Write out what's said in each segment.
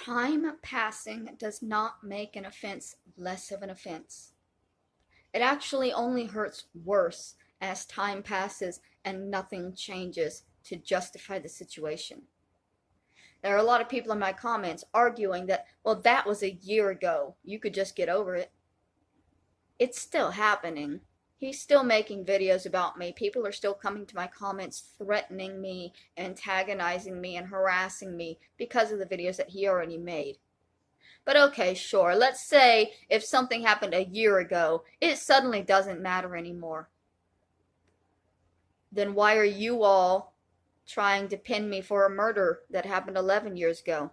Time passing does not make an offense less of an offense. It actually only hurts worse as time passes and nothing changes to justify the situation. There are a lot of people in my comments arguing that, well, that was a year ago. You could just get over it. It's still happening. He's still making videos about me. People are still coming to my comments threatening me, antagonizing me, and harassing me because of the videos that he already made. But okay, sure, let's say if something happened a year ago, it suddenly doesn't matter anymore. Then why are you all trying to pin me for a murder that happened 11 years ago?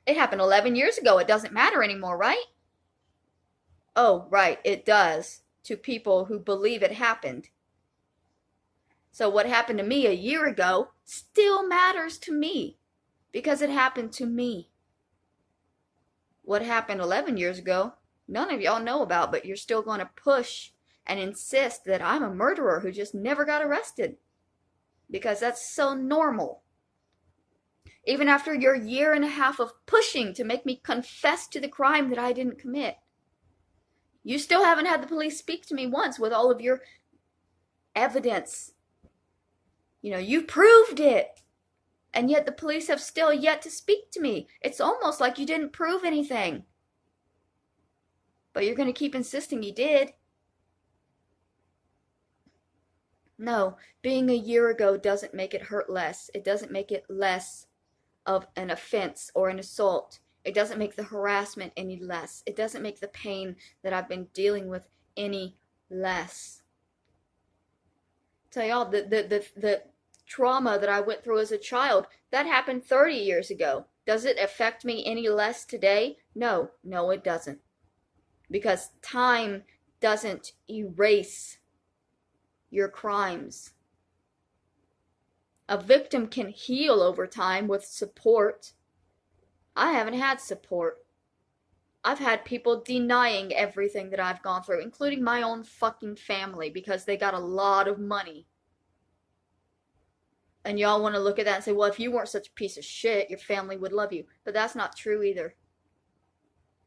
It happened 11 years ago. It doesn't matter anymore, right? Oh, right, it does, to people who believe it happened. So what happened to me a year ago still matters to me because it happened to me. What happened 11 years ago, none of y'all know about, but you're still going to push and insist that I'm a murderer who just never got arrested because that's so normal. Even after your year and a half of pushing to make me confess to the crime that I didn't commit, you still haven't had the police speak to me once with all of your evidence. You proved it. And yet the police have still yet to speak to me. It's almost like you didn't prove anything. But you're going to keep insisting you did. No, being a year ago doesn't make it hurt less. It doesn't make it less of an offense or an assault. It doesn't make the harassment any less. It doesn't make the pain that I've been dealing with any less. Tell y'all, the trauma that I went through as a child, that happened 30 years ago. Does it affect me any less today? No, it doesn't. Because time doesn't erase your crimes. A victim can heal over time with support. I haven't had support. I've had people denying everything that I've gone through, including my own fucking family, because they got a lot of money. And y'all want to look at that and say, well, if you weren't such a piece of shit, your family would love you. But that's not true either.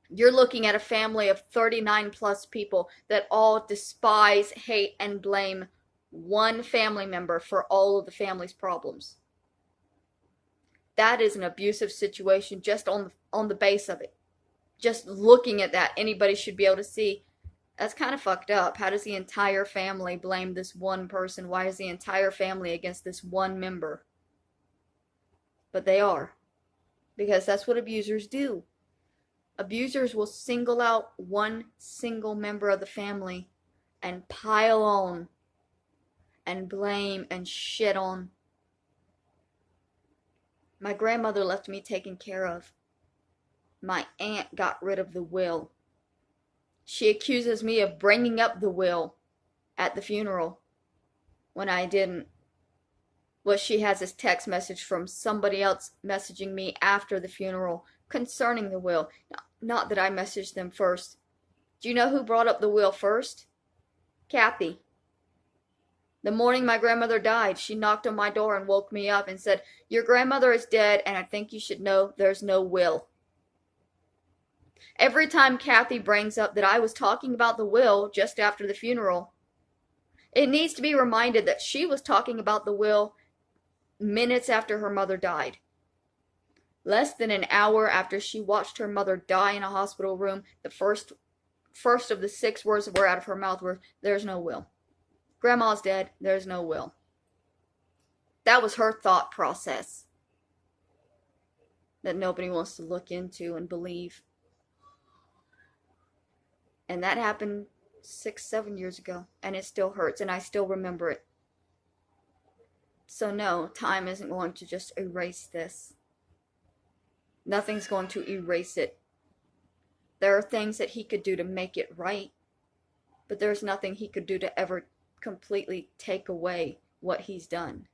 You're looking at a family of 39 plus people that all despise, hate, and blame one family member for all of the family's problems. That is an abusive situation just on the base of it. Just looking at that, anybody should be able to see that's kind of fucked up. How does the entire family blame this one person? Why is the entire family against this one member? But they are. Because that's what abusers do. Abusers will single out one single member of the family and pile on and blame and shit on. My grandmother left me taken care of. My aunt got rid of the will. She accuses me of bringing up the will at the funeral when I didn't. What she has is text message from somebody else messaging me after the funeral concerning the will. Not that I messaged them first. Do you know who brought up the will first? Kathy. The morning my grandmother died, she knocked on my door and woke me up and said, "Your grandmother is dead, and I think you should know there's no will." Every time Kathy brings up that I was talking about the will just after the funeral, it needs to be reminded that she was talking about the will minutes after her mother died. Less than an hour after she watched her mother die in a hospital room, the first of the 6 words that were out of her mouth were, "There's no will. Grandma's dead, there's no will." That was her thought process that nobody wants to look into and believe. And that happened 6, 7 years ago, and it still hurts, and I still remember it. So no, time isn't going to just erase this. Nothing's going to erase it. There are things that he could do to make it right, but there's nothing he could do to ever completely take away what he's done.